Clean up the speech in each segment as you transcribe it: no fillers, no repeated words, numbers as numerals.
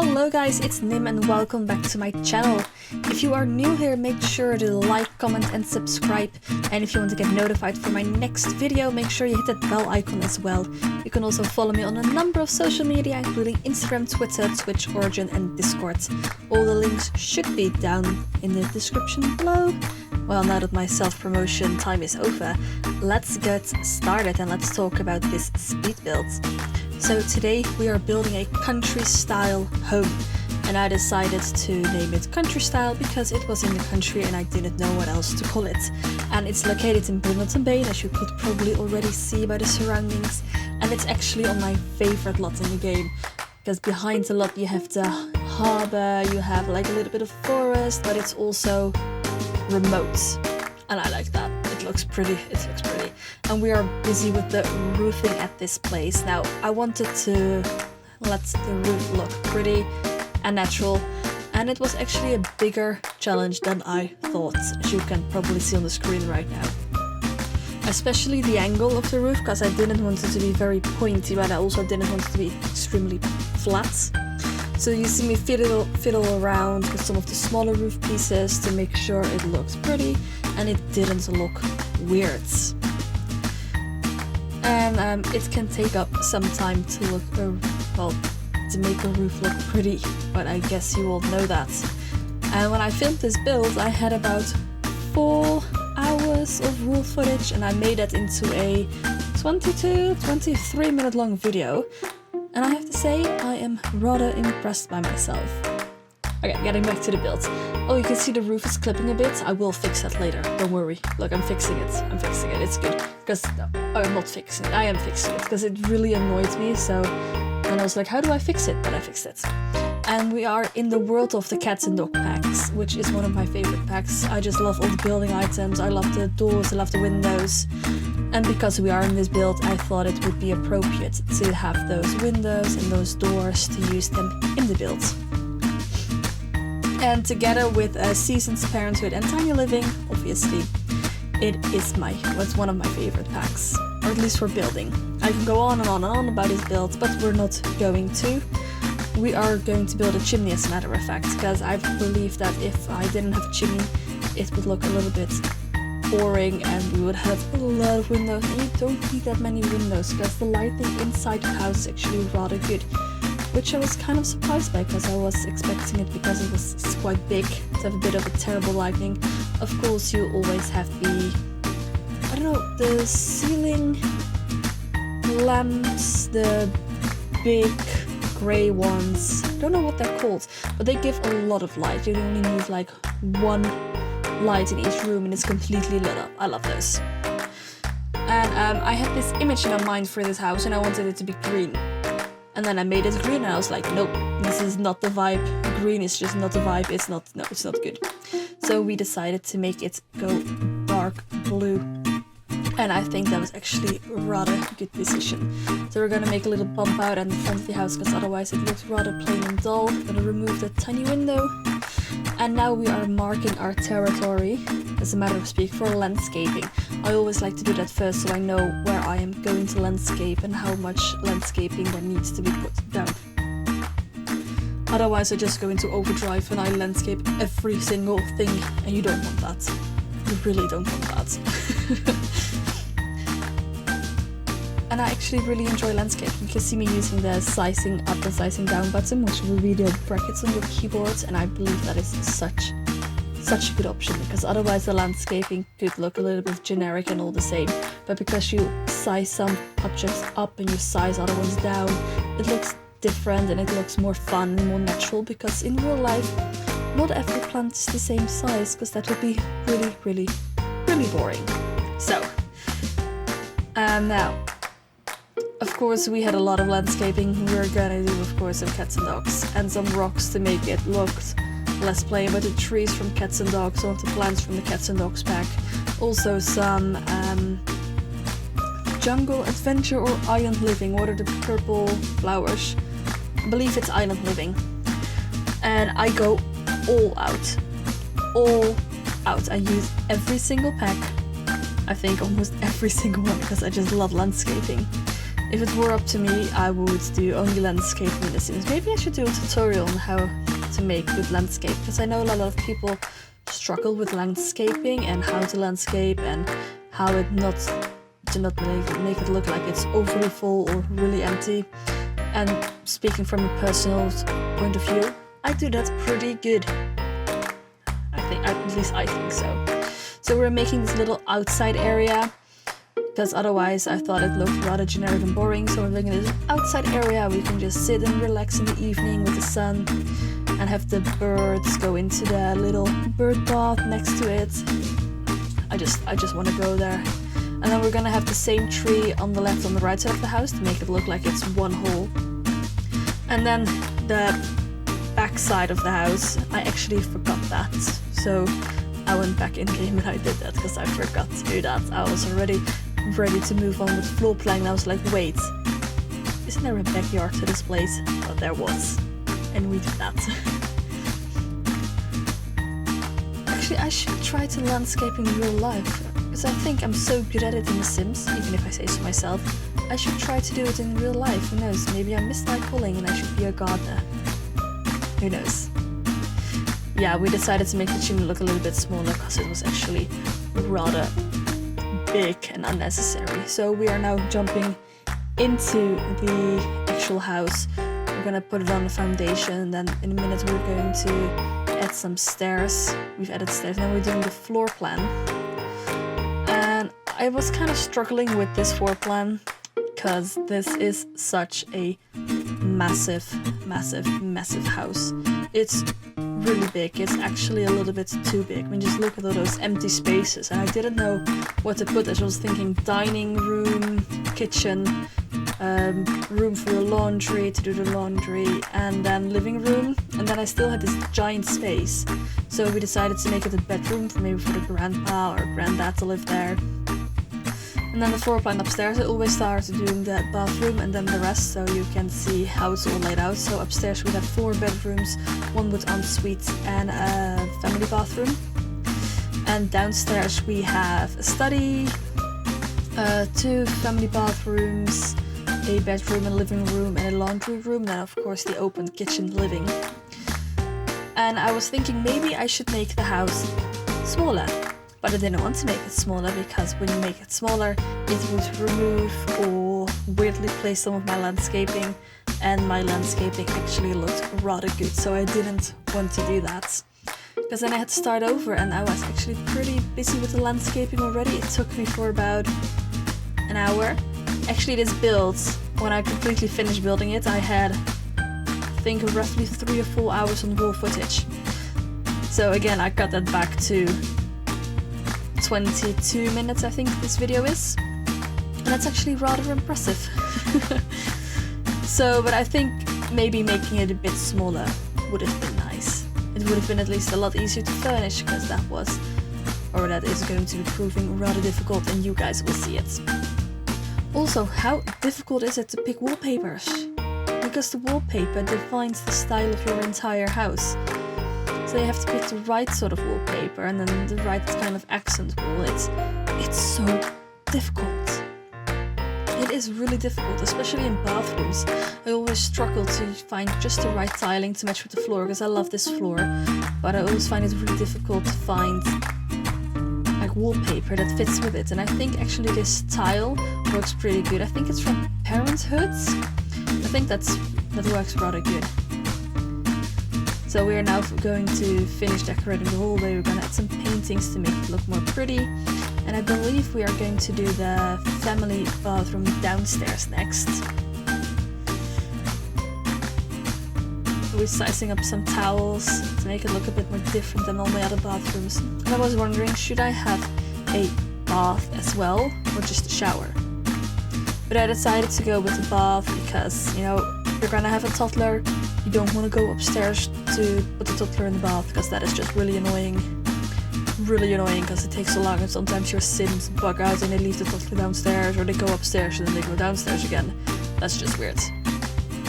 Hello guys, it's Nim and welcome back to my channel. If you are new here, make sure to like, comment and subscribe. And if you want to get notified for my next video, make sure you hit that bell icon as well. You can also follow me on a number of social media, including Instagram, Twitter, Twitch, Origin and Discord. All the links should be down in the description below. Well, now that my self-promotion time is over, let's get started and let's talk about this speed build. So today we are building a country style home, and I decided to name it country style because it was in the country and I didn't know what else to call it. And it's located in Brindleton Bay, as you could probably already see by the surroundings, and it's actually on my favorite lot in the game, because behind the lot you have the harbour, you have like a little bit of forest, but it's also remote, and I like that. It looks pretty, and we are busy with the roofing at this place. Now I wanted to let the roof look pretty and natural, and it was actually a bigger challenge than I thought, as you can probably see on the screen right now. Especially the angle of the roof, because I didn't want it to be very pointy, but I also didn't want it to be extremely flat. So you see me fiddle around with some of the smaller roof pieces to make sure it looks pretty and it didn't look weird. And it can take up some time to look, to make a roof look pretty, but I guess you all know that. And when I filmed this build, I had about 4 hours of raw footage, and I made that into a 23 minute long video. And I have to say, I am rather impressed by myself. Okay, getting back to the build. Oh, you can see the roof is clipping a bit. I will fix that later, don't worry. Look, I'm fixing it, it's good. Because, I'm not fixing it, I am fixing it, because it really annoyed me, so... And I was like, how do I fix it? But I fixed it. And we are in the world of the cats and dog packs, which is one of my favorite packs. I just love all the building items, I love the doors, I love the windows. And because we are in this build, I thought it would be appropriate to have those windows and those doors to use them in the build. And together with Seasons Parenthood and Tiny Living, obviously, it's one of my favorite packs, or at least for building. I can go on and on and on about this build, but we're not going to. We are going to build a chimney, as a matter of fact, because I believe that if I didn't have a chimney, it would look a little bit boring and we would have a lot of windows, and you don't need that many windows because the lighting inside the house is actually rather good, which I was kind of surprised by because I was expecting it, because it's quite big, to have a bit of a terrible lighting. Of course you always have the ceiling lamps, the big grey ones, I don't know what they're called, but they give a lot of light. You only need like one light in each room and it's completely lit up. I love those. And I had this image in my mind for this house and I wanted it to be green. And then I made it green and I was like, nope, this is not the vibe. Green is just not the vibe. It's not good. So we decided to make it go dark blue. And I think that was actually a rather good decision. So we're gonna make a little bump out at the front of the house because otherwise it looks rather plain and dull. I'm gonna remove the tiny window. And now we are marking our territory, as a matter of speak, for landscaping. I always like to do that first so I know where I am going to landscape and how much landscaping there needs to be put down. Otherwise I just go into overdrive and I landscape every single thing, and you don't want that. You really don't want that. And I actually really enjoy landscaping. You can see me using the sizing up and sizing down button, which will be the brackets on your keyboard, and I believe that is such a good option, because otherwise the landscaping could look a little bit generic and all the same. But because you size some objects up and you size other ones down, it looks different and it looks more fun and more natural, because in real life not every plant is the same size, because that would be really boring. So now, of course, we had a lot of landscaping. We were gonna do, of course, some cats and dogs and some rocks to make it look less plain, but the trees from cats and dogs, some of the plants from the cats and dogs pack. Also some jungle adventure or island living. What are the purple flowers? I believe it's island living. And I go all out. I use every single pack. I think almost every single one, because I just love landscaping. If it were up to me, I would do only landscaping in The Sims. Maybe I should do a tutorial on how to make good landscape, because I know a lot of people struggle with landscaping and how to landscape and how it not make it look like it's overly full or really empty. And speaking from a personal point of view, I do that pretty good. At least I think so. So we're making this little outside area, because otherwise I thought it looked rather generic and boring. So we're making this outside area where you can just sit and relax in the evening with the sun and have the birds go into the little bird bath next to it. I just want to go there. And then we're gonna have the same tree on the left and the right side of the house to make it look like it's one whole. And then the back side of the house, I actually forgot that. So I went back in game and I did that because I forgot to do that. I was already ready to move on with floor plan and I was like, wait, isn't there a backyard to this place? But there was. And we did that. Actually, I should try to landscape in real life. Because I think I'm so good at it in The Sims, even if I say so myself. I should try to do it in real life. Who knows? Maybe I missed my calling and I should be a gardener. Who knows? Yeah, we decided to make the chimney look a little bit smaller because it was actually rather big and unnecessary. So we are now jumping into the actual house. We're gonna put it on the foundation, and then in a minute we're going to add some stairs. We've added stairs, and then we're doing the floor plan. And I was kind of struggling with this floor plan because this is such a massive house. It's really big. It's actually a little bit too big. I mean, just look at all those empty spaces, and I didn't know what to put. I was thinking dining room, kitchen, room for the laundry, to do the laundry, and then living room, and then I still had this giant space. So we decided to make it a bedroom for maybe for the grandpa or granddad to live there. And then the floor plan upstairs, I always started doing the bathroom and then the rest, so you can see how it's all laid out. So upstairs we have 4 bedrooms, 1 with ensuite and a family bathroom. And downstairs we have a study, 2 family bathrooms, a bedroom, a living room and a laundry room, and then of course the open kitchen living. And I was thinking maybe I should make the house smaller. But I didn't want to make it smaller because when you make it smaller, it would remove or weirdly place some of my landscaping, and my landscaping actually looked rather good, so I didn't want to do that. Because then I had to start over, and I was actually pretty busy with the landscaping already. It took me for about an hour. Actually, this build, when I completely finished building it, I had, I think, roughly 3 or 4 hours on raw footage. So again, I cut that back to 22 minutes, I think this video is, and that's actually rather impressive. So, but I think maybe making it a bit smaller would have been nice. It would have been at least a lot easier to furnish, because that is going to be proving rather difficult, and you guys will see it. Also, how difficult is it to pick wallpapers? Because the wallpaper defines the style of your entire house. So you have to pick the right sort of wallpaper and then the right kind of accent wall. It's so difficult. It is really difficult, especially in bathrooms. I always struggle to find just the right tiling to match with the floor, because I love this floor, but I always find it really difficult to find like wallpaper that fits with it. And I think actually this tile works pretty good. I think it's from Parenthood. I think that works rather good. So we are now going to finish decorating the hallway. We're going to add some paintings to make it look more pretty. And I believe we are going to do the family bathroom downstairs next. We're sizing up some towels to make it look a bit more different than all my other bathrooms. And I was wondering, should I have a bath as well, or just a shower? But I decided to go with the bath because, you know, if you're gonna have a toddler, you don't want to go upstairs to put the toddler in the bath, because that is just really annoying. Really annoying, because it takes so long, and sometimes your Sims bug out and they leave the toddler downstairs, or they go upstairs and then they go downstairs again. That's just weird.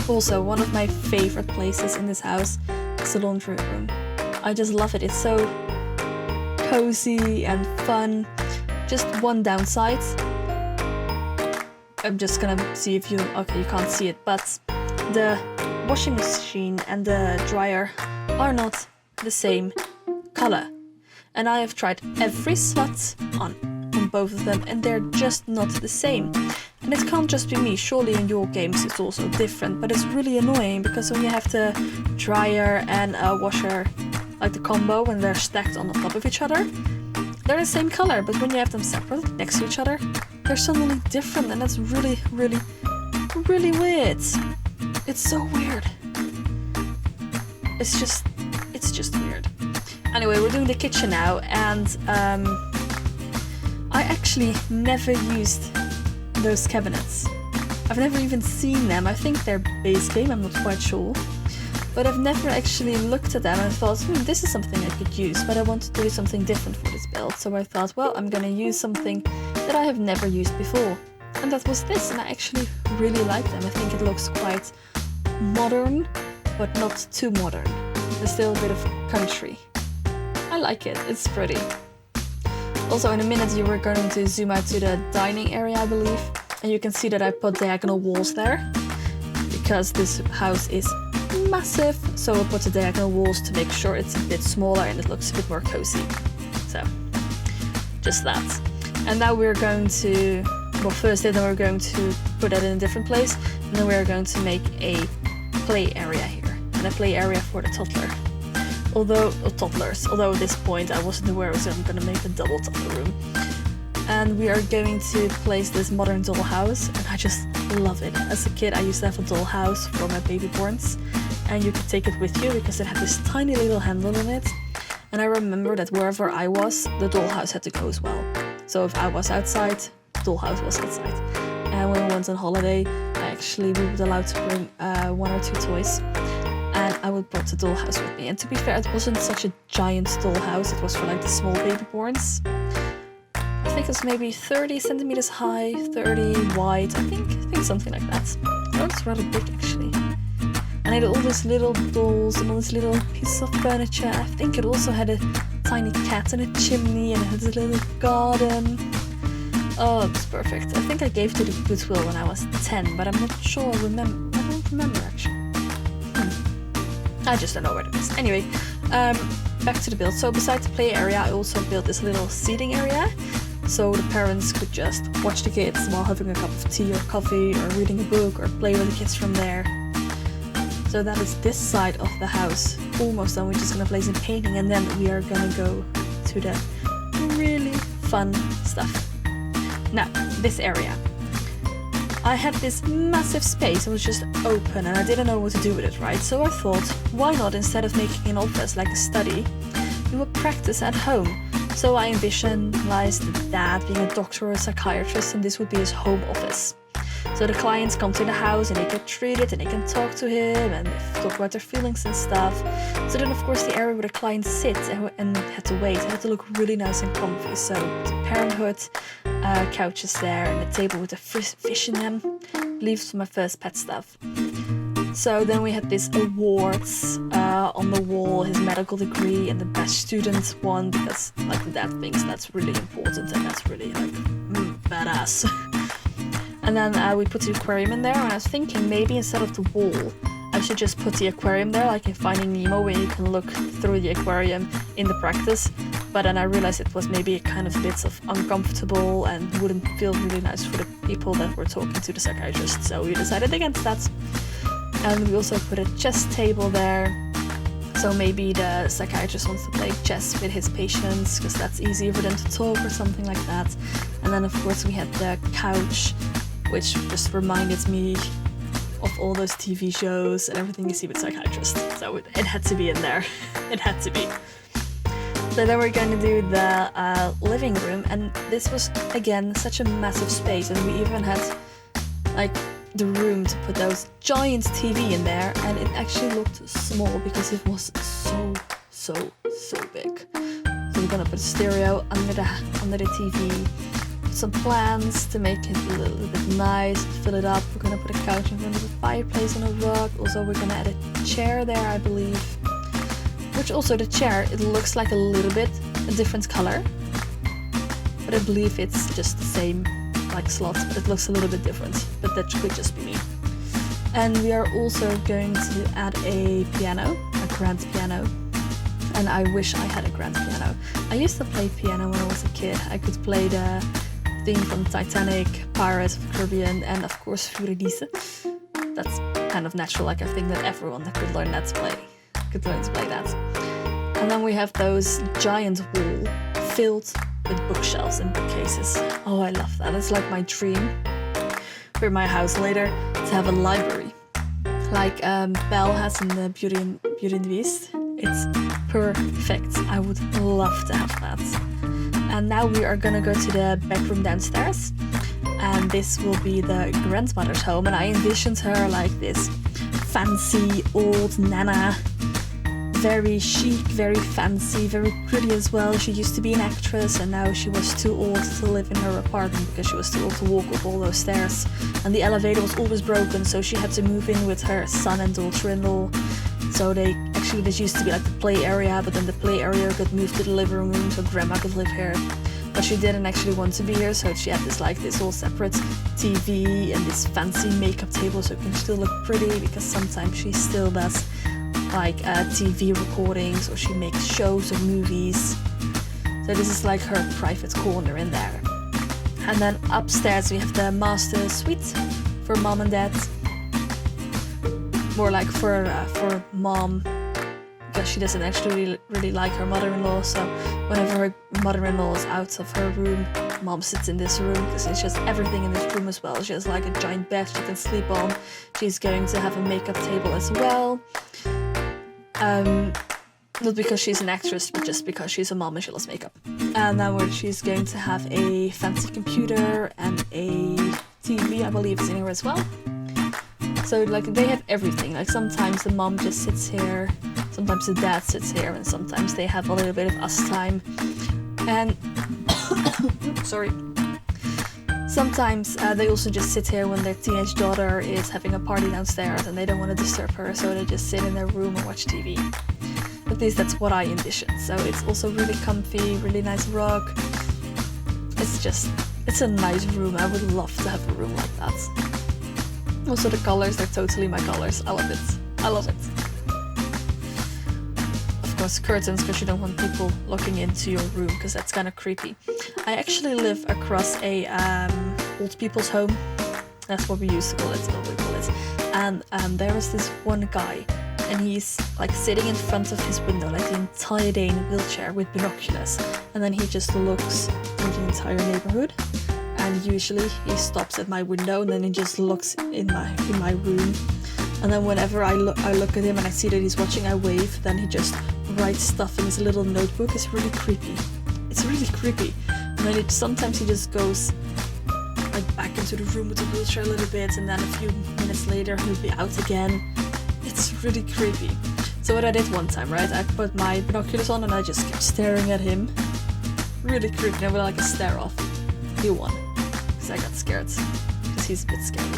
Also, one of my favorite places in this house is the laundry room. I just love it. It's so cozy and fun. Just one downside. I'm just gonna see if you, okay, you can't see it, but the washing machine and the dryer are not the same color. And I have tried every slot on both of them, and they're just not the same. And it can't just be me, surely in your games it's also different, but it's really annoying because when you have the dryer and a washer, like the combo, when they're stacked on top of each other, they're the same color, but when you have them separate next to each other, they're suddenly different, and that's really, really, really weird. It's so weird. It's just weird. Anyway, we're doing the kitchen now, and I actually never used those cabinets. I've never even seen them. I think they're base game, I'm not quite sure. But I've never actually looked at them and thought, this is something I could use, but I want to do something different for this build. So I thought, well, I'm gonna use something that I have never used before. And that was this, and I actually really like them. I think it looks quite modern, but not too modern. There's still a bit of country. I like it, it's pretty. Also, in a minute you were going to zoom out to the dining area, I believe. And you can see that I put diagonal walls there, because this house is massive. So I put the diagonal walls to make sure it's a bit smaller and it looks a bit more cozy. So, just that. And now we're going to, well, first then we're going to put it in a different place. And then we're going to make a play area here. And a play area for the toddler. Although at this point I wasn't aware, so I'm gonna make a double toddler room. And we are going to place this modern dollhouse, and I just love it. As a kid I used to have a dollhouse for my baby borns, and you could take it with you because it had this tiny little handle on it. And I remember that wherever I was, the dollhouse had to go as well. So if I was outside, the dollhouse was outside. And when we went on holiday, we were allowed to bring 1 or 2 toys. And I would bring the dollhouse with me. And to be fair, it wasn't such a giant dollhouse. It was for like the small baby borns. I think it was maybe 30 centimeters high, 30 wide. I think something like that. Oh, it's rather big actually. And it had all these little dolls and all these little pieces of furniture. I think it also had a tiny cat and a chimney, and it had a little garden. Oh, it was perfect. I think I gave it to the Goodwill when I was 10, but I'm not sure. I don't remember actually. I just don't know where it is. Anyway, back to the build. So besides the play area, I also built this little seating area. So the parents could just watch the kids while having a cup of tea or coffee or reading a book or play with the kids from there. So that is this side of the house. Almost done. We're just gonna place in painting, and then we are gonna go to the really fun stuff. Now, this area. I had this massive space, it was just open and I didn't know what to do with it, right? So I thought, why not, instead of making an office like a study, do a practice at home? So I visualized Dad being a doctor or a psychiatrist, and this would be his home office. So the clients come to the house and they get treated and they can talk to him and talk about their feelings and stuff. So then of course the area where the clients sit and had to wait, it had to look really nice and comfy. So the parenthood couches there and a table with a fish in them. Leaves for my first pet stuff. So then we had these awards on the wall, his medical degree and the best student one, because like the dad thinks that's really important and that's really like badass. And then we put the aquarium in there, and I was thinking maybe instead of the wall I should just put the aquarium there, like in Finding Nemo, where you can look through the aquarium in the practice. But then I realized it was maybe kind of a bit of uncomfortable and wouldn't feel really nice for the people that were talking to the psychiatrist, so we decided against that. And we also put a chess table there, so maybe the psychiatrist wants to play chess with his patients, because that's easier for them to talk or something like that. And then of course we had the couch, which just reminded me of all those TV shows and everything you see with psychiatrists. So it had to be in there. It had to be. So then we're going to do the living room, and this was again such a massive space, and we even had like the room to put those giant TV in there, and it actually looked small because it was so big. So we're gonna put a stereo under the TV. Some plants to make it a little bit nice, fill it up. We're gonna put a couch in front of the fireplace on a rug. Also we're gonna add a chair there, I believe. Which also the chair, it looks like a little bit a different color, but I believe it's just the same like slots, but it looks a little bit different, but that could just be me. And we are also going to add a piano, a grand piano. And I wish I had a grand piano. I used to play piano when I was a kid. I could play the theme from Titanic, Pirates of the Caribbean, and of course Fiordice. That's kind of natural, like I think that everyone that could learn to play that. And then we have those giant wall filled with bookshelves and bookcases. Oh, I love that. It's like my dream for my house later to have a library, like Belle has in the Beauty and the Beast. It's perfect. I would love to have that. And now we are gonna go to the bedroom downstairs, and this will be the grandmother's home, and I envisioned her like this fancy old nana, very chic, very fancy, very pretty as well. She used to be an actress, and now she was too old to live in her apartment because she was too old to walk up all those stairs, and the elevator was always broken, so she had to move in with her son and daughter-in-law. So this used to be like the play area, but then the play area got moved to the living room so grandma could live here. But she didn't actually want to be here, so she had this whole separate TV and this fancy makeup table so it can still look pretty, because sometimes she still does like TV recordings, or she makes shows or movies. So this is like her private corner in there. And then upstairs we have the master suite for mom and dad. More like for mom, because she doesn't actually really like her mother-in-law, so whenever her mother-in-law is out of her room, mom sits in this room, because it's just everything in this room as well. She has like a giant bed she can sleep on. She's going to have a makeup table as well. Not because she's an actress, but just because she's a mom and she loves makeup. And now she's going to have a fancy computer and a TV, I believe, is in here as well. So like they have everything. Like sometimes the mom just sits here, sometimes the dad sits here, and sometimes they have a little bit of us time. And sorry. Sometimes they also just sit here when their teenage daughter is having a party downstairs and they don't want to disturb her, so they just sit in their room and watch TV. At least that's what I envision. So it's also really comfy, really nice rug. It's a nice room. I would love to have a room like that. Also the colors, they're totally my colors. I love it. I love it. Of course curtains, because you don't want people looking into your room, because that's kind of creepy. I actually live across a old people's home. That's what we used to call it, what we call it. And there is this one guy, and he's like sitting in front of his window like the entire day in a wheelchair with binoculars, and then he just looks through the entire neighborhood. And usually he stops at my window and then he just looks in my room. And then whenever I look at him and I see that he's watching, I wave. Then he just writes stuff in his little notebook. It's really creepy. It's really creepy. And then sometimes he just goes like back into the room with the wheelchair a little bit, and then a few minutes later he'll be out again. It's really creepy. So what I did one time, right? I put my binoculars on and I just kept staring at him. Really creepy. I would like a stare off. He won. I got scared, because he's a bit scary.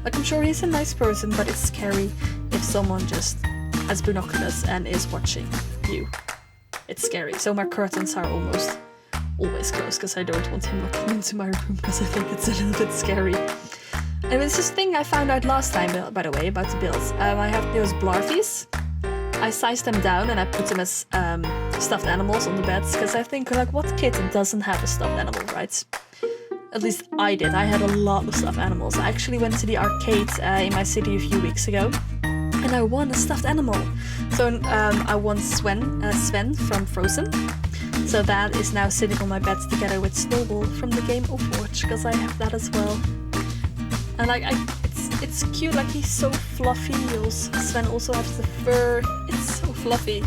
Like, I'm sure he's a nice person, but it's scary if someone just has binoculars and is watching you. It's scary. So my curtains are almost always closed, because I don't want him looking into my room, because I think it's a little bit scary. And it's this thing I found out last time, by the way, about the builds. I have those blarfies. I sized them down and I put them as stuffed animals on the beds, because I think, like, what kid doesn't have a stuffed animal, right? At least I did. I had a lot of stuffed animals. I actually went to the arcade in my city a few weeks ago, and I won a stuffed animal. So I won Sven from Frozen. So that is now sitting on my bed together with Snowball from the game Overwatch, because I have that as well. And like, it's cute. Like, he's so fluffy. Sven also has the fur. It's so fluffy.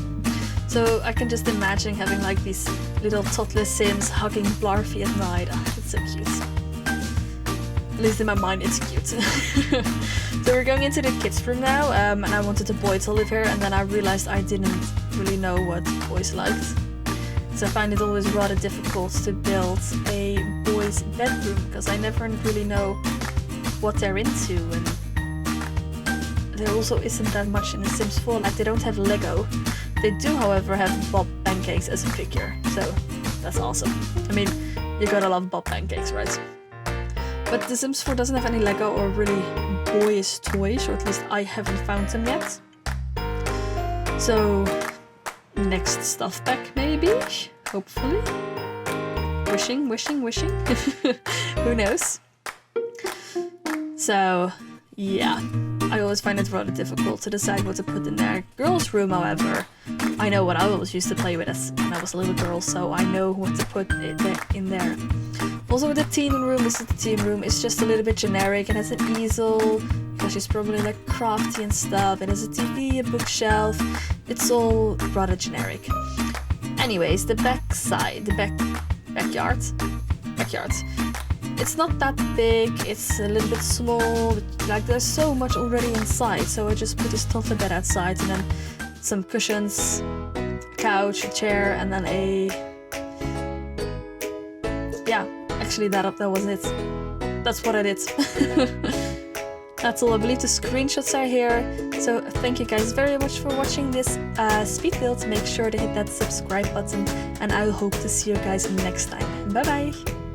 So I can just imagine having like these little toddler Sims hugging Blarfy at night. Oh, it's so cute. At least in my mind it's cute. So we're going into the kids' room now, and I wanted a boy to live here, and then I realized I didn't really know what boys liked. So I find it always rather difficult to build a boy's bedroom, because I never really know what they're into, and there also isn't that much in The Sims 4. Like, they don't have Lego. They do, however, have Bob Pancakes as a figure, so that's awesome. I mean, you gotta love Bob Pancakes, right? But The Sims 4 doesn't have any Lego or really boyish toys, or at least I haven't found them yet. So next stuff pack maybe, hopefully. Wishing. Who knows? So yeah, I always find it rather difficult to decide what to put in there. Girls' room, however, I know what I always used to play with as when I was a little girl, so I know what to put in there. Also the teen room, this is the teen room, it's just a little bit generic. It has an easel, because she's probably like crafty and stuff. It has a TV, a bookshelf, it's all rather generic. Anyways, the backyard. It's not that big, it's a little bit small, but like there's so much already inside, so I just put this toddler bed outside and then some cushions, a couch, a chair, and then yeah, actually that was it. That's what I did. That's all. I believe the screenshots are here. So thank you guys very much for watching this speed build. Make sure to hit that subscribe button, and I hope to see you guys next time. Bye bye!